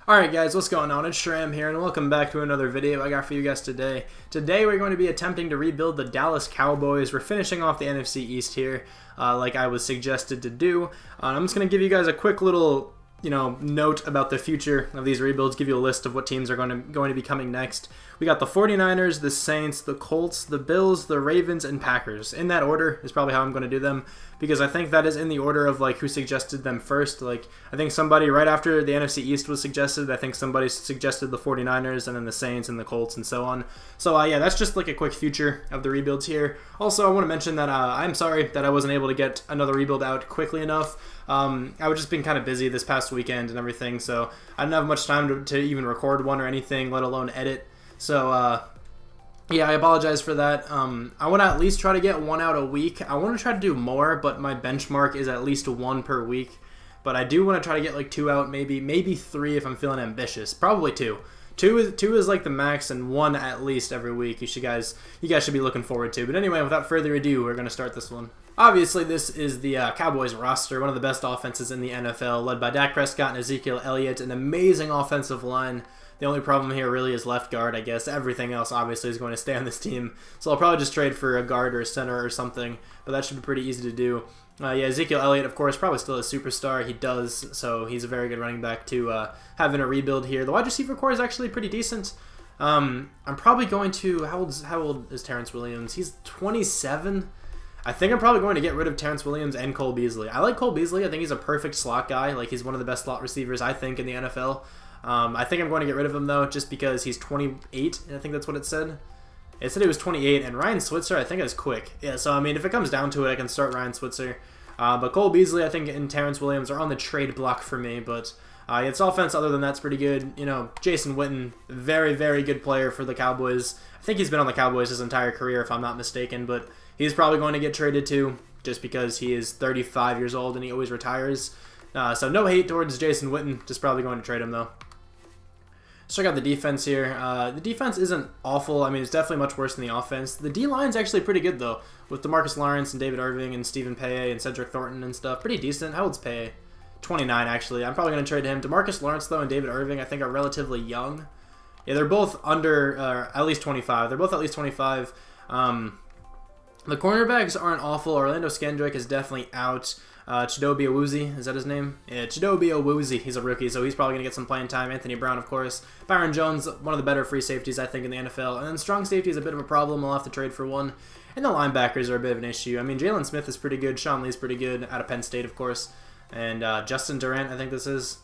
Alright guys, what's going on? It's Shram here and welcome back to another video I got for you guys today. Today we're going to be attempting to rebuild the Dallas Cowboys. We're finishing off the NFC East here like I was suggested to do. I'm just going to give you guys a quick little note about the future of these rebuilds, give you a list of what teams are going to be coming next. We got the 49ers, the Saints, the Colts, the Bills, the Ravens, and Packers. In that order is probably how I'm going to do them, because I think that is in the order of like who suggested them first. Like I think somebody right after the NFC East was suggested, I think somebody suggested the 49ers and then the Saints and the Colts and so on. So yeah, that's just like a quick future of the rebuilds here. Also, I want to mention that I'm sorry that I wasn't able to get another rebuild out quickly enough. I've just been kind of busy this past weekend and everything, so I didn't have much time to even record one or anything, let alone edit. So yeah, I apologize for that. I want to at least try to get one out a week. I want to try to do more, but my benchmark is at least one per week. But I do want to try to get like two out, maybe three if I'm feeling ambitious. Probably two. Two is like the max, and one at least every week. You guys should be looking forward to. But anyway, without further ado, we're gonna start this one. Obviously, this is the Cowboys roster, one of the best offenses in the NFL, led by Dak Prescott and Ezekiel Elliott, an amazing offensive line. The only problem here really is left guard, I guess. Everything else obviously is going to stay on this team. So I'll probably just trade for a guard or a center or something, but that should be pretty easy to do. Yeah, Ezekiel Elliott, of course, probably still a superstar. He does, so he's a very good running back to have in a rebuild here. The wide receiver core is actually pretty decent. I'm probably going to... How old is Terrence Williams? He's 27. I think I'm probably going to get rid of Terrence Williams and Cole Beasley. I like Cole Beasley. I think he's a perfect slot guy. Like, he's one of the best slot receivers, I think, in the NFL. I think I'm going to get rid of him, though, just because he's 28. I think that's what it said. It said he was 28, and Ryan Switzer, I think, is quick. Yeah, so, I mean, if it comes down to it, I can start Ryan Switzer. But Cole Beasley, I think, and Terrence Williams are on the trade block for me, but its offense, other than that's pretty good. You know, Jason Witten, very, very good player for the Cowboys. I think he's been on the Cowboys his entire career, if I'm not mistaken, but he's probably going to get traded too, just because he is 35 years old and he always retires. So no hate towards Jason Witten, just probably going to trade him, though. Let's check out the defense here. The defense isn't awful. I mean, it's definitely much worse than the offense. The D-line's actually pretty good, though, with DeMarcus Lawrence and David Irving and Stephen Paye and Cedric Thornton and stuff. Pretty decent. How old's Paye? 29, actually. I'm probably going to trade him. DeMarcus Lawrence, though, and David Irving, I think, are relatively young. Yeah, they're both under at least 25. They're both at least 25. The cornerbacks aren't awful. Orlando Scandrick is definitely out. Chidobe Awuzie, is that his name? Yeah, Chidobe Awuzie. He's a rookie, so he's probably going to get some playing time. Anthony Brown, of course. Byron Jones, one of the better free safeties, I think, in the NFL. And then strong safety is a bit of a problem. I'll have to trade for one. And the linebackers are a bit of an issue. I mean, Jalen Smith is pretty good. Sean Lee's pretty good, out of Penn State, of course. And Justin Durant, I think this is.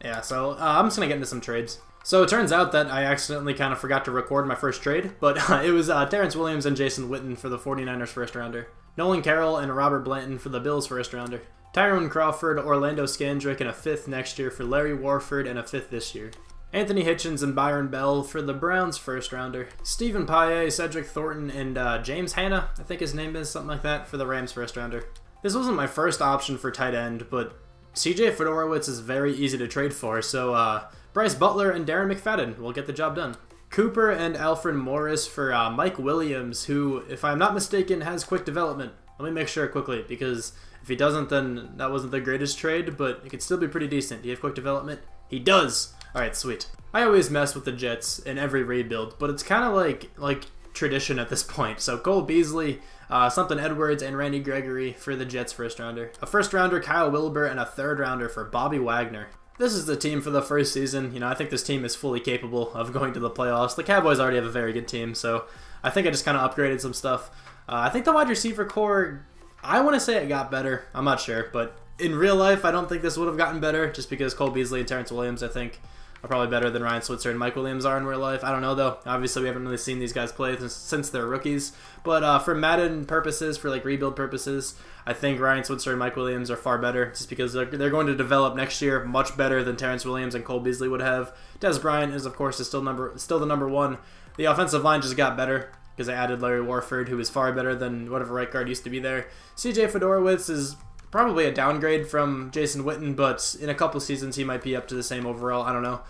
Yeah, so I'm just going to get into some trades. So it turns out that I accidentally kind of forgot to record my first trade, but it was Terrence Williams and Jason Witten for the 49ers first rounder. Nolan Carroll and Robert Blanton for the Bills first rounder. Tyrone Crawford, Orlando Scandrick, and a 5th next year for Larry Warford, and a 5th this year. Anthony Hitchens and Byron Bell for the Browns first rounder. Stephen Paye, Cedric Thornton, and James Hanna, I think his name is, something like that, for the Rams first rounder. This wasn't my first option for tight end, but CJ Fedorowicz is very easy to trade for, so Bryce Butler and Darren McFadden will get the job done. Cooper and Alfred Morris for Mike Williams, who, if I'm not mistaken, has quick development. Let me make sure quickly, because if he doesn't, then that wasn't the greatest trade, but it could still be pretty decent. Do you have quick development? He does! Alright, sweet. I always mess with the Jets in every rebuild, but it's kind of like tradition at this point. So Cole Beasley, Something Edwards, and Randy Gregory for the Jets first rounder. A first rounder, Kyle Wilbur, and a 3rd rounder for Bobby Wagner. This is the team for the first season. You know, I think this team is fully capable of going to the playoffs. The Cowboys already have a very good team, so I think I just kind of upgraded some stuff. I think the wide receiver core, I want to say it got better. I'm not sure, but in real life, I don't think this would have gotten better, just because Cole Beasley and Terrence Williams, I think, are probably better than Ryan Switzer and Mike Williams are in real life. I don't know, though. Obviously, we haven't really seen these guys play since they're rookies. But for Madden purposes, for like rebuild purposes, I think Ryan Switzer and Mike Williams are far better, just because they're going to develop next year much better than Terrence Williams and Cole Beasley would have. Des Bryant is, of course, still the number one. The offensive line just got better, because I added Larry Warford, who is far better than whatever right guard used to be there. CJ Fedorowicz is probably a downgrade from Jason Witten, but in a couple seasons he might be up to the same overall. I don't know.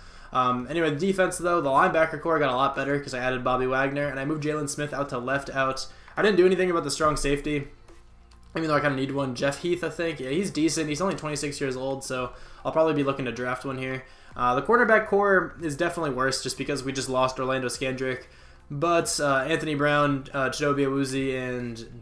Anyway, the defense, though, the linebacker core got a lot better because I added Bobby Wagner, and I moved Jalen Smith out to left out. I didn't do anything about the strong safety, even though I kind of need one. Jeff Heath, I think. Yeah, he's decent. He's only 26 years old, so I'll probably be looking to draft one here. The cornerback core is definitely worse just because we just lost Orlando Scandrick. But Anthony Brown, Chidobe Awuzie, and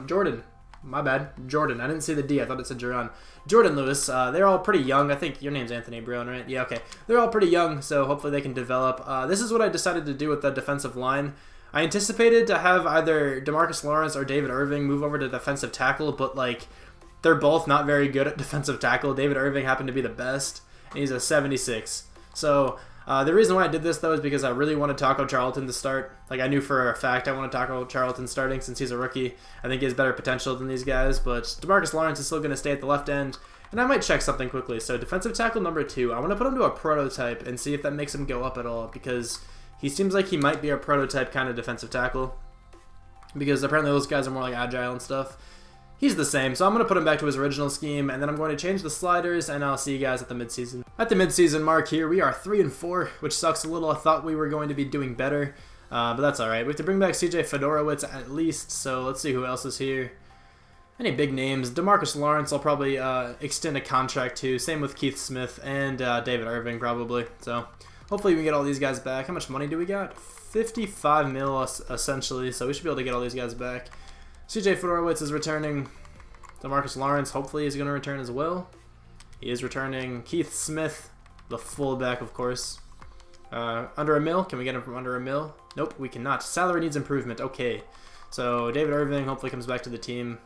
Jordan. My bad. Jordan. I didn't see the D. I thought it said Jerron. Jordan Lewis. They're all pretty young. I think your name's Anthony Brown, right? Yeah, okay. They're all pretty young, so hopefully they can develop. This is what I decided to do with the defensive line. I anticipated to have either DeMarcus Lawrence or David Irving move over to defensive tackle, but, like, they're both not very good at defensive tackle. David Irving happened to be the best, and he's a 76. So the reason why I did this, though, is because I really wanted Taco Charlton to start. Like, I knew for a fact I wanted Taco Charlton starting since he's a rookie. I think he has better potential than these guys, but DeMarcus Lawrence is still going to stay at the left end, and I might check something quickly. So defensive tackle number 2, I want to put him to a prototype and see if that makes him go up at all, because he seems like he might be a prototype kind of defensive tackle, because apparently those guys are more like agile and stuff. He's the same, so I'm going to put him back to his original scheme, and then I'm going to change the sliders, and I'll see you guys at the midseason. At the midseason mark here, we are 3-4, which sucks a little. I thought we were going to be doing better, but that's alright. We have to bring back CJ Fedorowicz at least, so let's see who else is here. Any big names? DeMarcus Lawrence I'll probably extend a contract to. Same with Keith Smith and David Irving probably. So hopefully we can get all these guys back. How much money do we got? 55 mil essentially, so we should be able to get all these guys back. CJ Fedorowicz is returning. DeMarcus Lawrence hopefully is going to return as well. He is returning. Keith Smith, the fullback, of course. Under a mil? Can we get him from under a mil? Nope, we cannot. Salary needs improvement. Okay. So David Irving hopefully comes back to the team.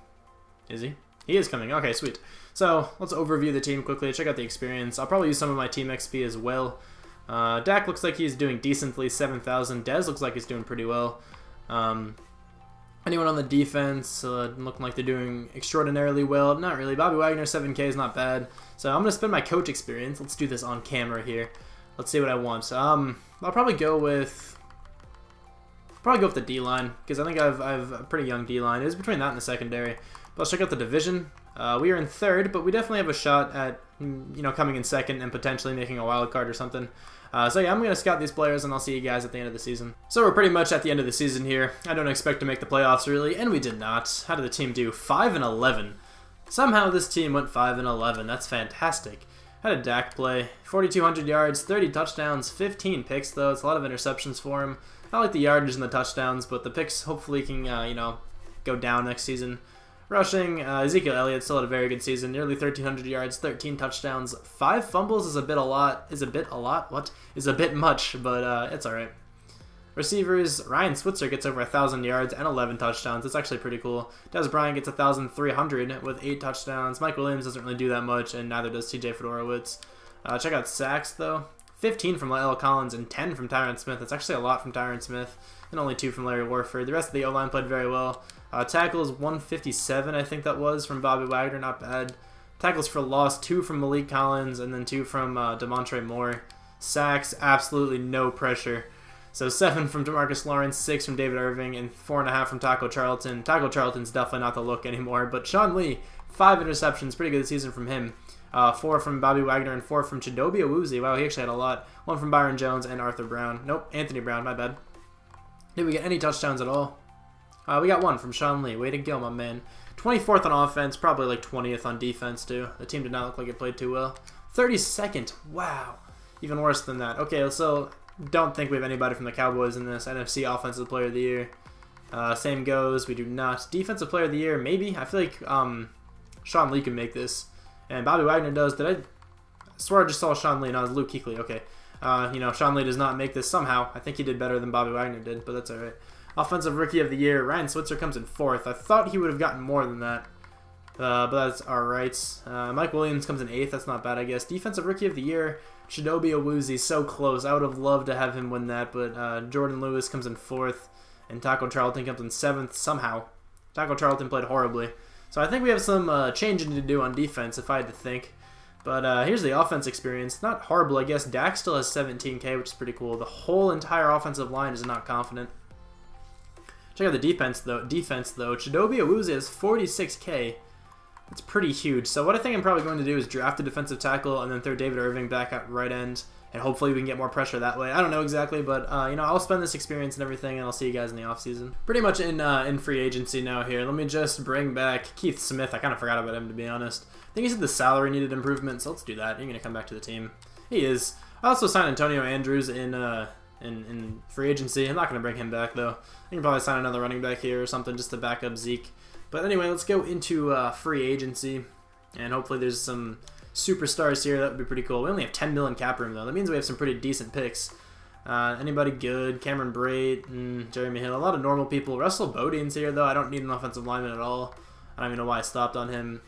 Is he? He is coming. Okay, sweet. So let's overview the team quickly. Check out the experience. I'll probably use some of my team XP as well. Dak looks like he's doing decently, 7,000. Dez looks like he's doing pretty well. Anyone on the defense looking like they're doing extraordinarily well? Not really. Bobby Wagner, 7K is not bad. So I'm going to spend my coach experience. Let's do this on camera here. Let's see what I want. I'll probably go with the D-line, because I think I've a pretty young D-line. It is between that and the secondary. But let's check out the division. We are in 3rd, but we definitely have a shot at coming in 2nd and potentially making a wild card or something. So yeah, I'm going to scout these players, and I'll see you guys at the end of the season. So we're pretty much at the end of the season here. I don't expect to make the playoffs, really, and we did not. How did the team do? 5-11. Somehow this team went 5-11. That's fantastic. How did Dak play? 4,200 yards, 30 touchdowns, 15 picks, though. It's a lot of interceptions for him. I like the yardage and the touchdowns, but the picks hopefully can, go down next season. Rushing, Ezekiel Elliott still had a very good season. Nearly 1,300 yards, 13 touchdowns. 5 fumbles is a bit much, but it's alright. Receivers, Ryan Switzer gets over 1,000 yards and 11 touchdowns. That's actually pretty cool. Des Bryant gets 1,300 with 8 touchdowns. Mike Williams doesn't really do that much, and neither does TJ Fedorowicz. Check out sacks, though. 15 from La'el Collins and 10 from Tyron Smith. That's actually a lot from Tyron Smith, and only 2 from Larry Warford. The rest of the O-line played very well. Tackles, 157, I think that was, from Bobby Wagner. Not bad. Tackles for loss, 2 from Malik Collins, and then 2 from Demontre Moore. Sacks, absolutely no pressure. So 7 from DeMarcus Lawrence, 6 from David Irving, and 4.5 from Taco Charlton. Taco Charlton's definitely not the look anymore, but Sean Lee, 5 interceptions, pretty good season from him. 4 from Bobby Wagner and 4 from Chidobe Awuzie. Wow, he actually had a lot. 1 from Byron Jones and Arthur Brown. Nope, Anthony Brown, my bad. Did we get any touchdowns at all? We got 1 from Sean Lee. Way to go, my man. 24th on offense, probably like 20th on defense, too. The team did not look like it played too well. 32nd. Wow. Even worse than that. Okay, so don't think we have anybody from the Cowboys in this. NFC Offensive Player of the Year. Same goes. We do not. Defensive Player of the Year, maybe. I feel like Sean Lee can make this. And Bobby Wagner does. I swear I just saw Sean Lee, and it was Luke Kuechly. Okay. Sean Lee does not make this somehow. I think he did better than Bobby Wagner did, but that's alright. Offensive Rookie of the Year, Ryan Switzer comes in 4th. I thought he would have gotten more than that, but that's alright. Mike Williams comes in 8th. That's not bad, I guess. Defensive Rookie of the Year, Chidobe Awuzie, so close. I would have loved to have him win that, but Jordan Lewis comes in 4th, and Taco Charlton comes in 7th somehow. Taco Charlton played horribly. So I think we have some changing to do on defense, if I had to think. But here's the offense experience. Not horrible, I guess. Dak still has 17K, which is pretty cool. The whole entire offensive line is not confident. Check out the defense, though. Chidobe Awuzie has 46K. That's pretty huge. So what I think I'm probably going to do is draft a defensive tackle and then throw David Irving back at right end and hopefully we can get more pressure that way. I don't know exactly, but you know, I'll spend this experience and everything, and I'll see you guys in the offseason. Pretty much in free agency now here. Let me just bring back Keith Smith. I kind of forgot about him, to be honest. I think he said the salary needed improvement, so let's do that. You're going to come back to the team. He is. I also signed Antonio Andrews in free agency. I'm not going to bring him back, though. I can probably sign another running back here or something just to back up Zeke. But anyway, let's go into free agency, and hopefully there's some superstars here. That would be pretty cool. We only have 10 million cap room, though. That means we have some pretty decent picks. Anybody good? Cameron Brate, Jeremy Hill. A lot of normal people. Russell Bodine's here, though. I don't need an offensive lineman at all. I don't even know why I stopped on him.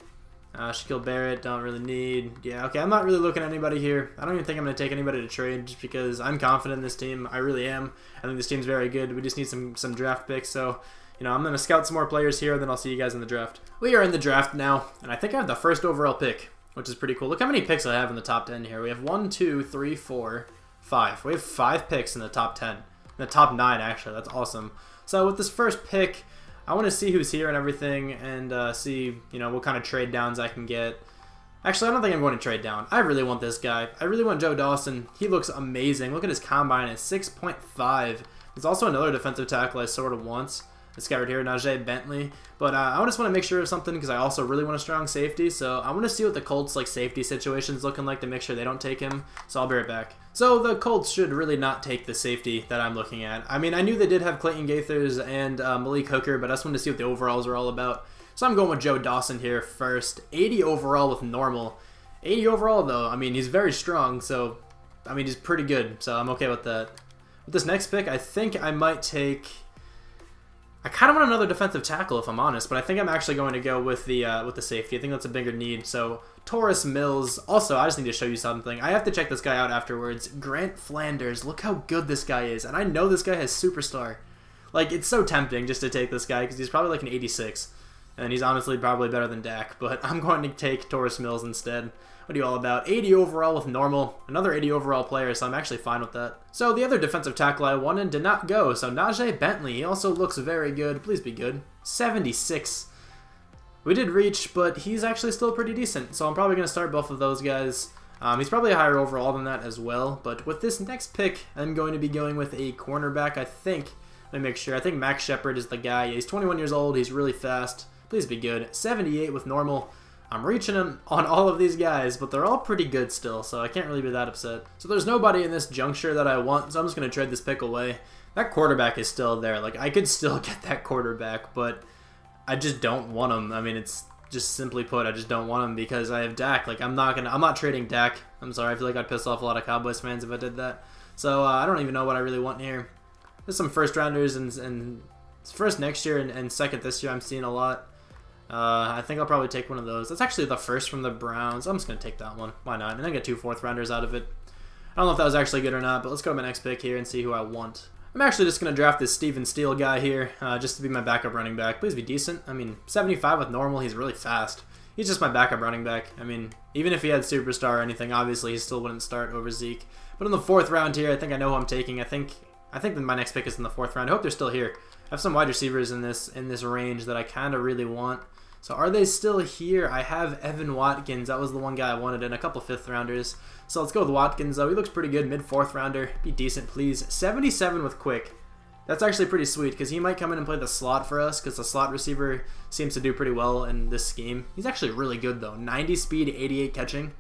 Shaquille Barrett, don't really need. Yeah, okay, I'm not really looking at anybody here. I don't even think I'm going to take anybody to trade just because I'm confident in this team. I really am. I think this team's very good. We just need some draft picks, so you know, I'm going to scout some more players here, and then I'll see you guys in the draft. We are in the draft now, and I think I have the first overall pick, which is pretty cool. Look how many picks I have in the top 10 here. We have 1, 2, 3, 4, 5. We have 5 picks in the top 10. In the top 9, actually. That's awesome. So with this first pick, I want to see who's here and everything, and see, you know, what kind of trade downs I can get. Actually, I don't think I'm going to trade down. I really want this guy. I really want Joe Dawson. He looks amazing. Look at his combine. It's 6.5. There's also another defensive tackle I sort of want. This guy right here, Najee Bentley. But I just want to make sure of something because I also really want a strong safety. So I want to see what the Colts like safety situation's looking like to make sure they don't take him. So I'll be right back. So the Colts should really not take the safety that I'm looking at. I mean, I knew they did have Clayton Gaithers and Malik Hooker, but I just wanted to see what the overalls are all about. So I'm going with Joe Dawson here first. 80 overall with normal. 80 overall though, I mean, he's very strong. So, I mean, he's pretty good. So I'm okay with that. With this next pick, I think I might take... I kind of want another defensive tackle if I'm honest, but I think I'm actually going to go with the safety. I think that's a bigger need. So Taurus Mills. Also, I just need to show you something. I have to check this guy out afterwards. Grant Flanders. Look how good this guy is, and I know this guy has superstar. Like, it's so tempting just to take this guy because he's probably like an 86, and he's honestly probably better than Dak. But I'm going to take Taurus Mills instead. What are you all about? 80 overall with normal. Another 80 overall player, so I'm actually fine with that. So the other defensive tackle I wanted did not go. So Najee Bentley, he also looks very good. Please be good. 76. We did reach, but he's actually still pretty decent. So I'm probably going to start both of those guys. He's probably a higher overall than that as well. But with this next pick, I'm going to be going with a cornerback, I think. Let me make sure. I think Max Shepard is the guy. Yeah, he's 21 years old. He's really fast. Please be good. 78 with normal. I'm reaching on all of these guys, but they're all pretty good still, so I can't really be that upset. So there's nobody in this juncture that I want, so I'm just going to trade this pick away. That quarterback is still there. Like, I could still get that quarterback, but I just don't want him. I mean, it's just simply put, I just don't want him because I have Dak. Like, I'm not trading Dak. I'm sorry, I feel like I'd piss off a lot of Cowboys fans if I did that. So I don't even know what I really want here. There's some first rounders and first next year and second this year I'm seeing a lot. I think I'll probably take one of those. That's actually the first from the Browns. I'm just going to take that one. Why not? And then get 2 fourth rounders out of it. I don't know if that was actually good or not, but let's go to my next pick here and see who I want. I'm actually just going to draft this Steven Steele guy here just to be my backup running back. Please be decent. I mean, 75 with normal. He's really fast. He's just my backup running back. I mean, even if he had superstar or anything, obviously he still wouldn't start over Zeke. But in the 4th round here, I think I know who I'm taking. I think that my next pick is in the 4th round. I hope they're still here. I have some wide receivers in this range that I kind of really want. So are they still here? I have Evan Watkins. That was the one guy I wanted, and a couple 5th rounders. So let's go with Watkins, though. He looks pretty good. Mid 4th rounder. Be decent, please. 77 with quick. That's actually pretty sweet because he might come in and play the slot for us because the slot receiver seems to do pretty well in this scheme. He's actually really good, though. 90 speed, 88 catching.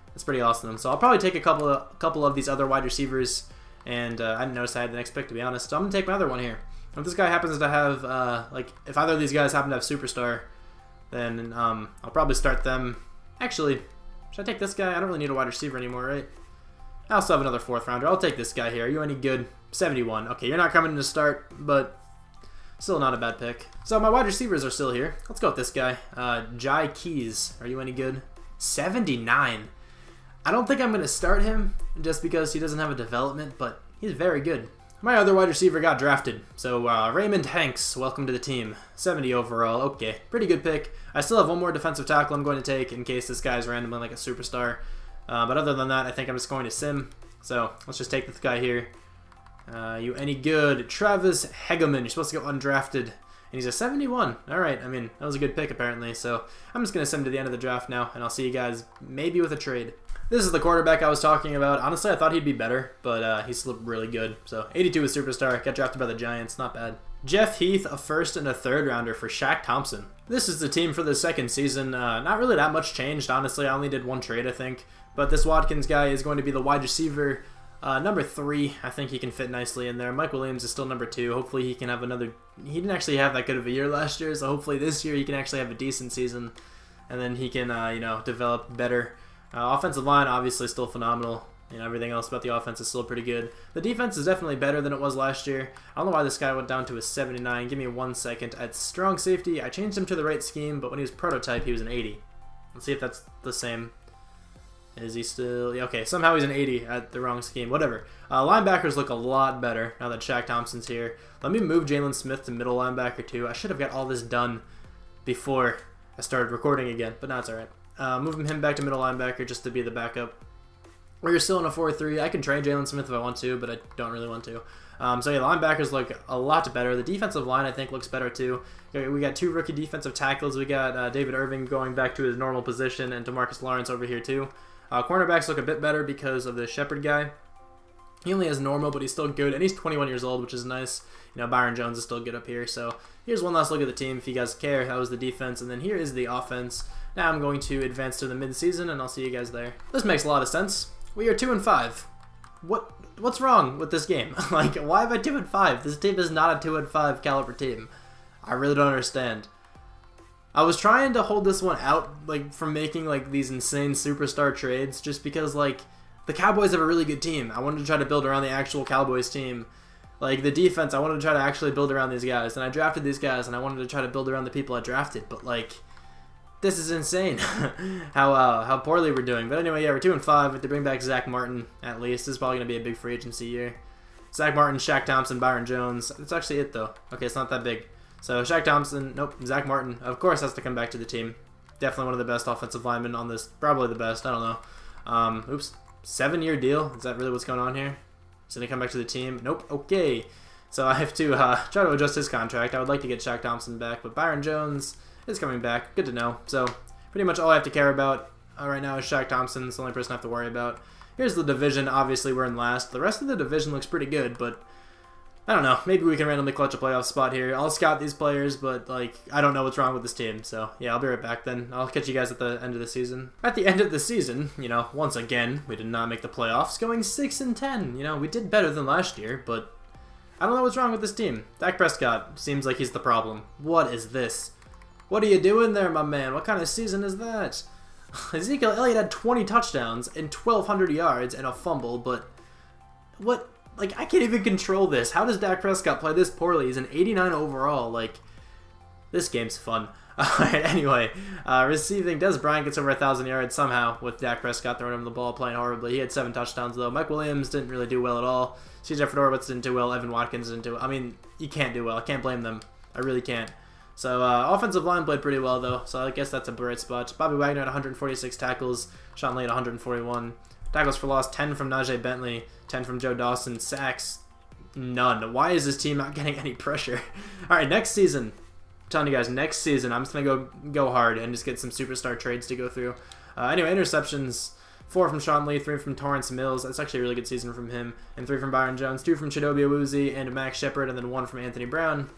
That's pretty awesome. So I'll probably take a couple of these other wide receivers, and I didn't notice I had the next pick, to be honest. So I'm going to take my other one here. If this guy happens to have, if either of these guys happen to have superstar, then I'll probably start them. Actually, should I take this guy? I don't really need a wide receiver anymore, right? I also have another 4th rounder. I'll take this guy here. Are you any good? 71. Okay, you're not coming in to start, but still not a bad pick. So my wide receivers are still here. Let's go with this guy. Jai Keys. Are you any good? 79. I don't think I'm going to start him just because he doesn't have a development, but he's very good. My other wide receiver got drafted. So Raymond Hanks, welcome to the team. 70 overall. Okay, pretty good pick. I still have one more defensive tackle I'm going to take in case this guy's randomly like a superstar. But other than that, I think I'm just going to sim. So let's just take this guy here. You any good? Travis Hegeman. You're supposed to go undrafted. And he's a 71. Alright, I mean, that was a good pick apparently. So I'm just going to sim to the end of the draft now. And I'll see you guys maybe with a trade. This is the quarterback I was talking about. Honestly, I thought he'd be better, but he's still really good. So 82 is superstar. Got drafted by the Giants. Not bad. Jeff Heath, a first and a third rounder for Shaq Thompson. This is the team for the second season. Not really that much changed, honestly. I only did one trade, I think. But this Watkins guy is going to be the wide receiver. Number 3, I think he can fit nicely in there. Mike Williams is still number 2. Hopefully he can have another... He didn't actually have that good of a year last year, so hopefully this year he can actually have a decent season. And then he can, develop better. Offensive line, obviously, still phenomenal. Everything else about the offense is still pretty good. The defense is definitely better than it was last year. I don't know why this guy went down to a 79. Give me 1 second. At strong safety, I changed him to the right scheme, but when he was prototype, he was an 80. Let's see if that's the same. Is he still... Yeah, okay, somehow he's an 80 at the wrong scheme. Whatever. Linebackers look a lot better now that Shaq Thompson's here. Let me move Jalen Smith to middle linebacker, too. I should have got all this done before I started recording again, but now it's alright. Moving him back to middle linebacker just to be the backup. We're still in a 4-3. I can trade Jalen Smith if I want to, but I don't really want to. So yeah, linebackers look a lot better. The defensive line, I think, looks better too. We got 2 rookie defensive tackles. We got David Irving going back to his normal position, and DeMarcus Lawrence over here too. Cornerbacks look a bit better because of the Shepard guy. He only has normal, but he's still good, and he's 21 years old, which is nice. Byron Jones is still good up here. So here's one last look at the team if you guys care. That was the defense, and then here is the offense. Now I'm going to advance to the mid-season, and I'll see you guys there. This makes a lot of sense. We are 2-5. What's wrong with this game? Like, why am I 2-5? This team is not a 2-5 caliber team. I really don't understand. I was trying to hold this one out, like, from making, like, these insane superstar trades, just because, like, the Cowboys have a really good team. I wanted to try to build around the actual Cowboys team. Like, the defense, I wanted to try to actually build around these guys, and I drafted these guys, and I wanted to try to build around the people I drafted, but, like... This is insane how poorly we're doing. But anyway, yeah, we're 2-5. We have to bring back Zach Martin, at least. This is probably going to be a big free agency year. Zach Martin, Shaq Thompson, Byron Jones. That's actually it, though. Okay, it's not that big. So, Shaq Thompson, nope, Zach Martin, of course, has to come back to the team. Definitely one of the best offensive linemen on this. Probably the best. I don't know. Oops. 7-year deal. Is that really what's going on here? Is he going to come back to the team? Nope. Okay. So, I have to try to adjust his contract. I would like to get Shaq Thompson back, but Byron Jones... is coming back. Good to know. So, pretty much all I have to care about right now is Shaq Thompson. It's the only person I have to worry about. Here's the division. Obviously, we're in last. The rest of the division looks pretty good, but I don't know. Maybe we can randomly clutch a playoff spot here. I'll scout these players, but, like, I don't know what's wrong with this team. So, yeah, I'll be right back then. I'll catch you guys at the end of the season. At the end of the season, once again, we did not make the playoffs, going 6-10. We did better than last year, but I don't know what's wrong with this team. Dak Prescott seems like he's the problem. What is this? What are you doing there, my man? What kind of season is that? Ezekiel Elliott had 20 touchdowns and 1,200 yards and a fumble, but what? Like, I can't even control this. How does Dak Prescott play this poorly? He's an 89 overall. Like, this game's fun. Alright, anyway, receiving, Des Bryant gets over 1,000 yards somehow with Dak Prescott throwing him the ball, playing horribly. He had 7 touchdowns, though. Mike Williams didn't really do well at all. C.J. Fedorowicz didn't do well. Evan Watkins didn't do well. I mean, you can't do well. I can't blame them. I really can't. So, offensive line played pretty well, though, so I guess that's a bright spot. Bobby Wagner had 146 tackles, Sean Lee at 141. Tackles for loss, 10 from Najee Bentley, 10 from Joe Dawson. Sacks, none. Why is this team not getting any pressure? Alright, next season. I'm telling you guys, next season, I'm just going to go hard and just get some superstar trades to go through. Anyway, interceptions, 4 from Sean Lee, 3 from Torrance Mills. That's actually a really good season from him. And 3 from Byron Jones, 2 from Chidobe Awuzie and Max Shepard, and then 1 from Anthony Brown.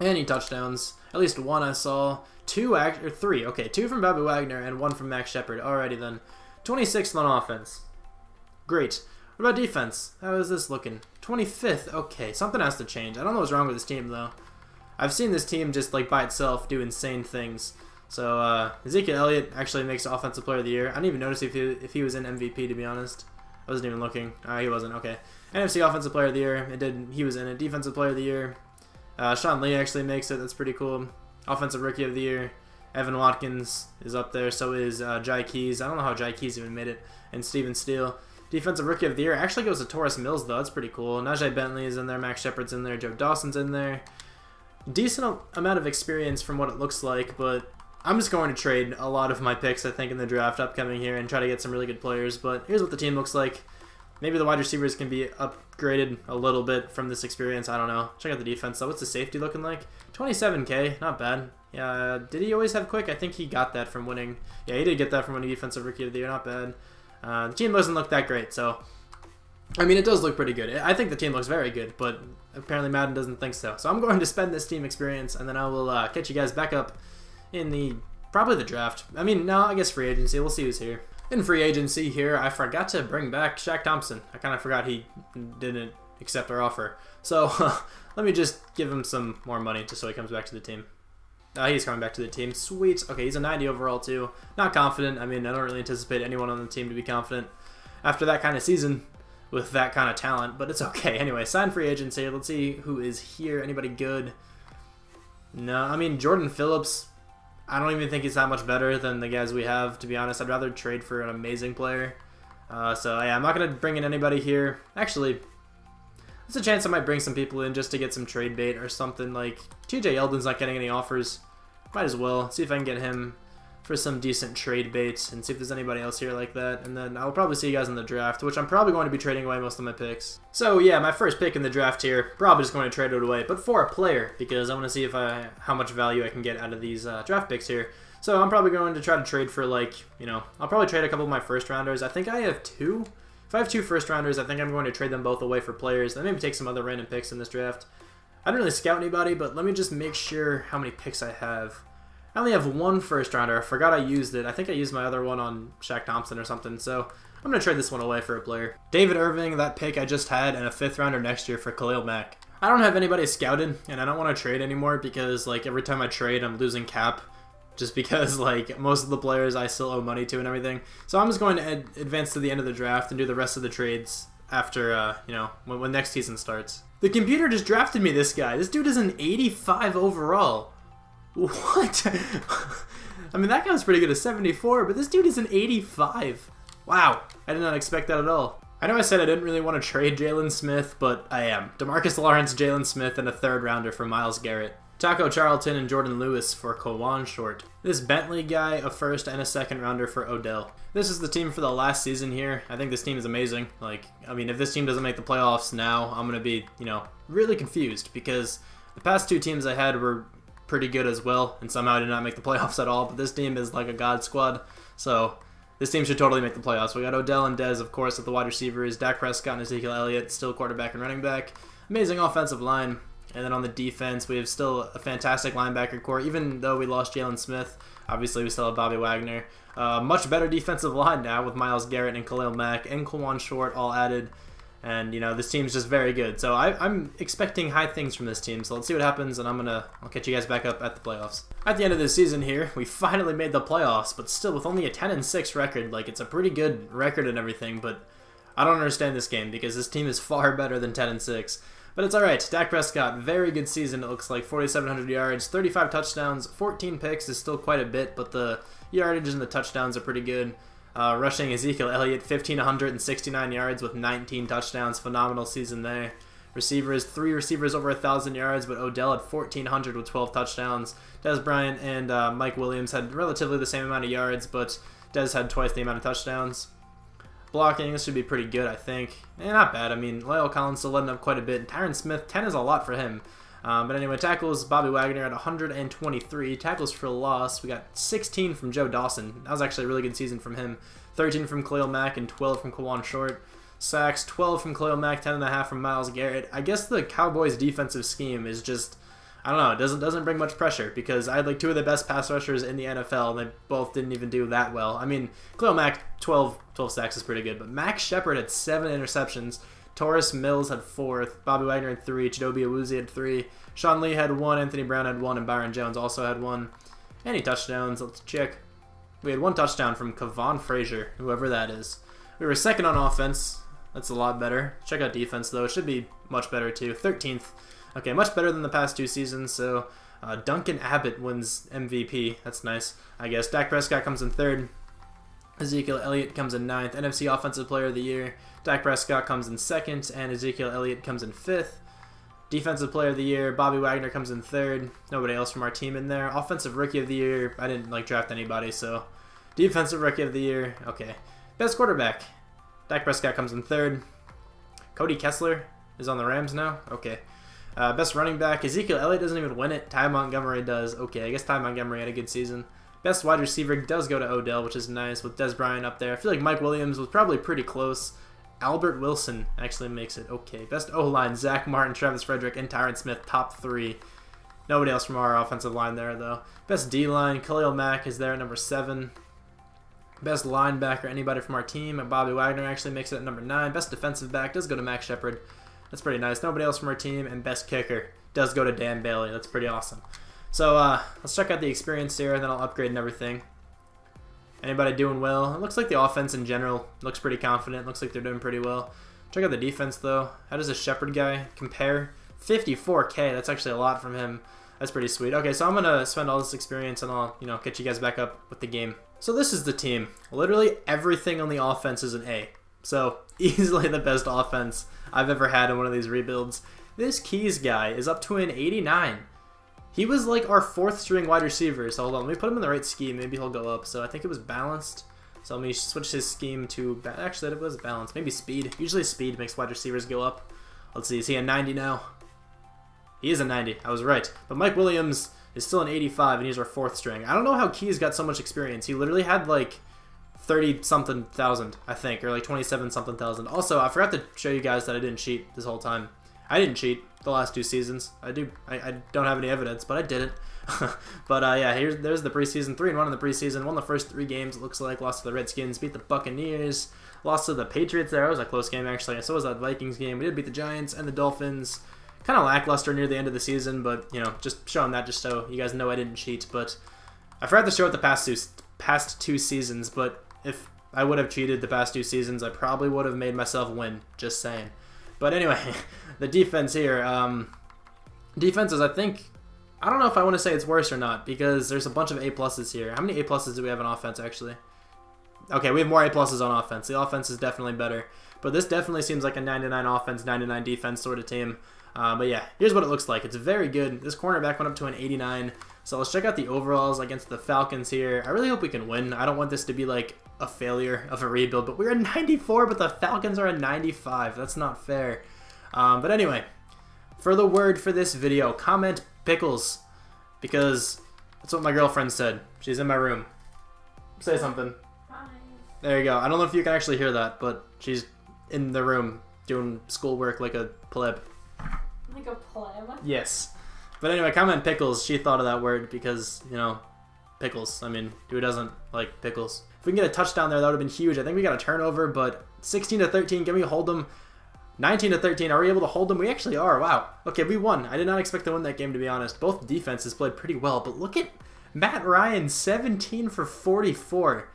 Any touchdowns? At least 1 I saw. 3. Okay, 2 from Bobby Wagner and 1 from Max Shepard. Alrighty then. 26th on offense. Great. What about defense? How is this looking? 25th. Okay, something has to change. I don't know what's wrong with this team, though. I've seen this team just, like, by itself do insane things. So, Ezekiel Elliott actually makes Offensive Player of the Year. I didn't even notice if he was in MVP, to be honest. I wasn't even looking. He wasn't. Okay. NFC Offensive Player of the Year. He was in it. Defensive Player of the Year. Sean Lee actually makes it. That's pretty cool. Offensive Rookie of the Year. Evan Watkins is up there. So is Jai Keys. I don't know how Jai Keys even made it. And Steven Steele. Defensive Rookie of the Year actually goes to Torrance Mills, though. That's pretty cool. Najee Bentley is in there. Max Shepard's in there. Joe Dawson's in there. Decent amount of experience from what it looks like, but I'm just going to trade a lot of my picks, I think, in the draft upcoming here and try to get some really good players. But here's what the team looks like. Maybe the wide receivers can be upgraded a little bit from this experience. I don't know. Check out the defense, though. What's the safety looking like? 27K. Not bad. Yeah, did he always have quick? I think he got that from winning. Yeah, he did get that from winning Defensive Rookie of the Year. Not bad. The team doesn't look that great, so I mean, it does look pretty good. I think the team looks very good, but apparently Madden doesn't think so. So I'm going to spend this team experience, and then I will catch you guys back up in probably the draft. I mean, no, I guess free agency. We'll see who's here. In free agency here, I forgot to bring back Shaq Thompson. I kind of forgot he didn't accept our offer. So let me just give him some more money just so he comes back to the team. He's coming back to the team. Sweet. Okay, he's a 90 overall too. Not confident. I mean, I don't really anticipate anyone on the team to be confident after that kind of season with that kind of talent, but it's okay. Anyway, sign free agents here. Let's see who is here. Anybody good? No, I mean, Jordan Phillips, I don't even think he's that much better than the guys we have, to be honest. I'd rather trade for an amazing player. So yeah, I'm not going to bring in anybody here. Actually, there's a chance I might bring some people in just to get some trade bait or something. Like, TJ Yeldon's not getting any offers. Might as well see if I can get him for some decent trade baits and see if there's anybody else here like that. And then I'll probably see you guys in the draft, which I'm probably going to be trading away most of my picks. So yeah, my first pick in the draft here, probably just going to trade it away, but for a player, because I want to see if how much value I can get out of these draft picks here. So I'm probably going to try to trade for, like, you know, I'll probably trade a couple of my first rounders. I think I have two. If I have two first rounders, I think I'm going to trade them both away for players. Then maybe take some other random picks in this draft. I didn't really scout anybody, but let me just make sure how many picks I have. I only have one first rounder. I forgot I used it. I think I used my other one on Shaq Thompson or something, so I'm going to trade this one away for a player. David Irving, that pick I just had, and a 5th rounder next year for Khalil Mack. I don't have anybody scouted, and I don't want to trade anymore because, like, every time I trade, I'm losing cap just because, like, most of the players I still owe money to and everything. So I'm just going to advance to the end of the draft and do the rest of the trades after, you know, when next season starts. The computer just drafted me this guy. This dude is an 85 overall. What? I mean, that guy was pretty good at 74, but this dude is an 85. Wow, I did not expect that at all. I know I said I didn't really want to trade Jalen Smith, but I am. DeMarcus Lawrence, Jalen Smith, and a 3rd rounder for Myles Garrett. Taco Charlton and Jordan Lewis for Kawan Short. This Bentley guy, a 1st and a 2nd rounder for Odell. This is the team for the last season here. I think this team is amazing. Like, I mean, if this team doesn't make the playoffs now, I'm going to be, you know, really confused because the past 2 teams I had were pretty good as well, and somehow did not make the playoffs at all, but this team is like a god squad, so this team should totally make the playoffs. We got Odell and Dez, of course, at the wide receivers, Dak Prescott and Ezekiel Elliott, still quarterback and running back, amazing offensive line, and then on the defense, we have still a fantastic linebacker core, even though we lost Jalen Smith, obviously we still have Bobby Wagner, much better defensive line now with Myles Garrett and Khalil Mack and Kawan Short all added. And, you know, this team's just very good. So I'm expecting high things from this team. So let's see what happens, and I'll catch you guys back up at the playoffs. At the end of this season here, we finally made the playoffs, but still with only a 10-6 record. Like, it's a pretty good record and everything, but I don't understand this game because this team is far better than 10-6. But it's alright. Dak Prescott, very good season. It looks like 4,700 yards, 35 touchdowns, 14 picks is still quite a bit, but the yardage and the touchdowns are pretty good. Rushing Ezekiel Elliott, 1,569 yards with 19 touchdowns. Phenomenal season there. Receivers, 3 receivers over 1,000 yards, but Odell had 1,400 with 12 touchdowns. Des Bryant and Mike Williams had relatively the same amount of yards, but Des had twice the amount of touchdowns. Blocking, this should be pretty good, I think. Not bad. I mean, Lyle Collins still letting up quite a bit. And Tyron Smith, 10 is a lot for him. But anyway, tackles, Bobby Wagner at 123. Tackles for loss, we got 16 from Joe Dawson. That was actually a really good season from him. 13 from Khalil Mack and 12 from Kawan Short. Sacks, 12 from Khalil Mack, 10.5 from Myles Garrett. I guess the Cowboys' defensive scheme is just, I don't know, it doesn't bring much pressure because I had like 2 of the best pass rushers in the NFL and they both didn't even do that well. I mean, Khalil Mack, 12 sacks is pretty good, but Max Shepard had 7 interceptions. Torres Mills had 4, Bobby Wagner had 3, Chidobe Awuzie had 3, Sean Lee had 1, Anthony Brown had 1, and Byron Jones also had 1. Any touchdowns? Let's check. We had 1 touchdown from Kavon Frazier, whoever that is. We were 2nd on offense. That's a lot better. Check out defense, though. It should be much better, too. 13th. Okay, much better than the past 2 seasons, so Duncan Abbott wins MVP. That's nice, I guess. Dak Prescott comes in 3rd. Ezekiel Elliott comes in 9th. NFC Offensive Player of the Year. Dak Prescott comes in 2nd, and Ezekiel Elliott comes in 5th. Defensive Player of the Year, Bobby Wagner comes in 3rd. Nobody else from our team in there. Offensive Rookie of the Year, I didn't draft anybody, so Defensive Rookie of the Year, okay. Best Quarterback, Dak Prescott comes in 3rd. Cody Kessler is on the Rams now, okay. Best Running Back, Ezekiel Elliott doesn't even win it. Ty Montgomery does, okay. I guess Ty Montgomery had a good season. Best wide receiver does go to Odell, which is nice with Des Bryant up there. I feel like Mike Williams was probably pretty close. Albert Wilson actually makes it okay. Best O-line, Zach Martin, Travis Frederick, and Tyron Smith, top 3. Nobody else from our offensive line there, though. Best D-line, Khalil Mack is there at number 7. Best linebacker, anybody from our team, Bobby Wagner actually makes it at number 9. Best defensive back does go to Max Shepard. That's pretty nice. Nobody else from our team. And best kicker does go to Dan Bailey. That's pretty awesome. So let's check out the experience here, and then I'll upgrade and everything. Anybody doing well? It looks like the offense in general looks pretty confident. Looks like they're doing pretty well. Check out the defense, though. How does this Shepard guy compare? 54K. That's actually a lot from him. That's pretty sweet. Okay, so I'm going to spend all this experience, and I'll get you guys back up with the game. So this is the team. Literally everything on the offense is an A. So easily the best offense I've ever had in one of these rebuilds. This Keys guy is up to an 89. He was like our 4th string wide receiver. So hold on, let me put him in the right scheme. Maybe he'll go up. So I think it was balanced. So let me switch his scheme to, actually it was balanced. Maybe speed. Usually speed makes wide receivers go up. Let's see, is he a 90 now? He is a 90. I was right. But Mike Williams is still an 85, and he's our 4th string. I don't know how Keys got so much experience. He literally had like 30-something thousand, I think, or like 27-something thousand. Also, I forgot to show you guys that I didn't cheat this whole time. I didn't cheat the last 2 seasons. I don't have any evidence, but I didn't. But yeah, there's the preseason. 3-1 in the preseason. Won the first 3 games, it looks like. Lost to the Redskins. Beat the Buccaneers. Lost to the Patriots there. It was a close game, actually. So was that Vikings game. We did beat the Giants and the Dolphins. Kind of lackluster near the end of the season, but, just showing that just so you guys know I didn't cheat. But I forgot to show it the past 2 seasons, but if I would have cheated the past 2 seasons, I probably would have made myself win. Just saying. But anyway, the defense here. Defenses, I think, I don't know if I want to say it's worse or not, because there's a bunch of A-pluses here. How many A-pluses do we have on offense, actually? Okay, we have more A-pluses on offense. The offense is definitely better. But this definitely seems like a 99 offense, 99 defense sort of team. But yeah, here's what it looks like. It's very good. This cornerback went up to an 89. So let's check out the overalls against the Falcons here. I really hope we can win. I don't want this to be like a failure of a rebuild, but we're a 94, but the Falcons are a 95. That's not fair. But anyway, for the word for this video, comment pickles, because that's what my girlfriend said. She's in my room. Say something. Hi. There you go. I don't know if you can actually hear that, but she's in the room doing schoolwork like a pleb. Like a pleb? Yes. But anyway, comment pickles. She thought of that word because, pickles. I mean, who doesn't like pickles? If we can get a touchdown there, that would have been huge. I think we got a turnover, but 16-13. Can we hold them? 19-13. Are we able to hold them? We actually are. Wow. Okay, we won. I did not expect to win that game, to be honest. Both defenses played pretty well, but look at Matt Ryan, 17 for 44.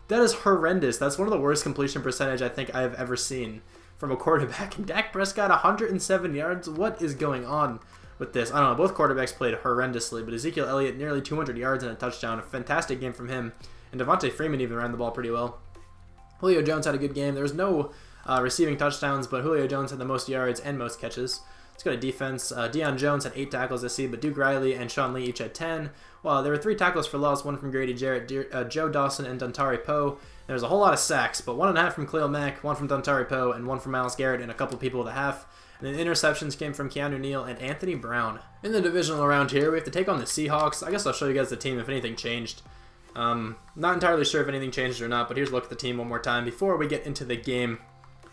That is horrendous. That's one of the worst completion percentage I think I have ever seen from a quarterback. And Dak Prescott, 107 yards. What is going on with this? I don't know. Both quarterbacks played horrendously, but Ezekiel Elliott, nearly 200 yards and a touchdown. A fantastic game from him. And Devontae Freeman even ran the ball pretty well. Julio Jones had a good game. There was no receiving touchdowns, but Julio Jones had the most yards and most catches. Let's go to defense. Deion Jones had 8 tackles, I see, but Duke Riley and Sean Lee each had 10. Well, there were 3 tackles for loss, one from Grady Jarrett, Joe Dawson, and Dontari Poe. There was a whole lot of sacks, but 1.5 from Khalil Mack, 1 from Dontari Poe, and 1 from Myles Garrett, and a couple people with a half. And then interceptions came from Keanu Neal and Anthony Brown. In the divisional round here, we have to take on the Seahawks. I guess I'll show you guys the team if anything changed. Not entirely sure if anything changed or not, but here's a look at the team one more time before we get into the game.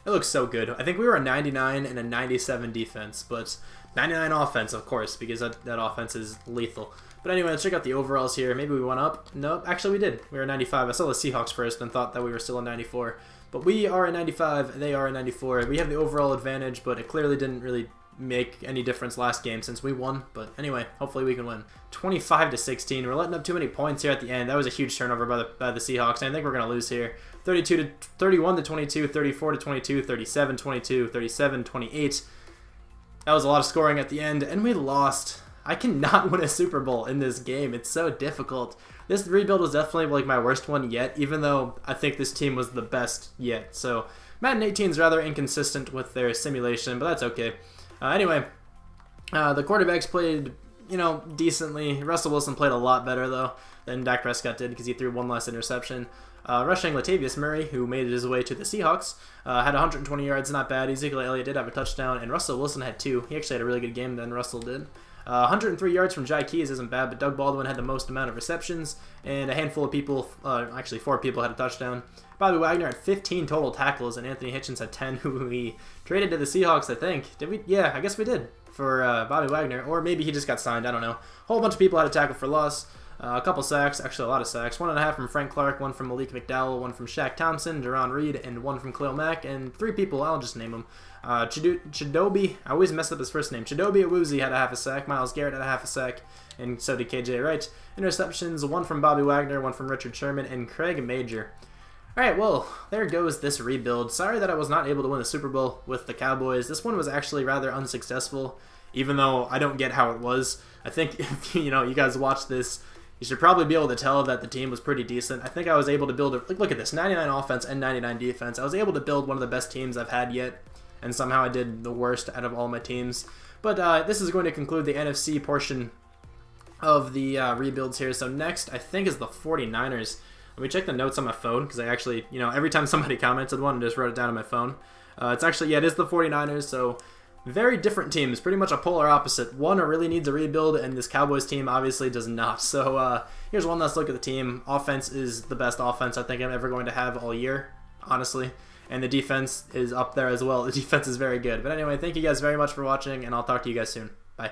It looks so good. I think we were a 99 and a 97 defense, but 99 offense, of course, because that offense is lethal. But anyway, let's check out the overalls here. Maybe we went up. Nope, actually we did. We were a 95. I saw the Seahawks first and thought that we were still a 94. But we are a 95, they are a 94. We have the overall advantage, but it clearly didn't really make any difference last game since we won. But anyway, hopefully we can win. 25-16. We're letting up too many points here at the end. That was a huge turnover by the Seahawks, and I think we're going to lose here. 31-22, 34-22, 37-22, 37-28. That was a lot of scoring at the end, and we lost. I cannot win a Super Bowl in this game. It's so difficult. This rebuild was definitely like my worst one yet, even though I think this team was the best yet. So Madden 18 is rather inconsistent with their simulation, but that's okay. Anyway, the quarterbacks played, decently. Russell Wilson played a lot better, though, than Dak Prescott did because he threw 1 less interception. Rushing Latavius Murray, who made his way to the Seahawks, had 120 yards, not bad. Ezekiel Elliott did have a touchdown, and Russell Wilson had 2. He actually had a really good game than Russell did. 103 yards from Jai Keys isn't bad, but Doug Baldwin had the most amount of receptions, and a handful of people, actually 4 people had a touchdown. Bobby Wagner had 15 total tackles, and Anthony Hitchens had 10, who we traded to the Seahawks, I think. Did we? Yeah, I guess we did, for Bobby Wagner, or maybe he just got signed, I don't know. A whole bunch of people had a tackle for loss. A couple sacks, actually a lot of sacks. 1.5 from Frank Clark, 1 from Malik McDowell, 1 from Shaq Thompson, Deron Reed, and 1 from Khalil Mack, and 3 people, I'll just name them. Chidobe, I always mess up his first name. Chidobe Awuzie had a half a sack, Myles Garrett had a half a sack, and so did KJ Wright. Interceptions, 1 from Bobby Wagner, 1 from Richard Sherman, and Craig Major. Alright, well, there goes this rebuild. Sorry that I was not able to win the Super Bowl with the Cowboys. This one was actually rather unsuccessful, even though I don't get how it was. I think if you guys watch this, you should probably be able to tell that the team was pretty decent. I think I was able to build look at this, 99 offense and 99 defense. I was able to build one of the best teams I've had yet, and somehow I did the worst out of all my teams. But this is going to conclude the NFC portion of the rebuilds here. So next, I think, is the 49ers. Let me check the notes on my phone, because I actually, every time somebody commented one, I just wrote it down on my phone. It's actually, yeah, it is the 49ers, so very different teams, pretty much a polar opposite. One really needs a rebuild, and this Cowboys team obviously does not. So here's one last look at the team. Offense is the best offense I think I'm ever going to have all year, honestly. And the defense is up there as well. The defense is very good. But anyway, thank you guys very much for watching, and I'll talk to you guys soon.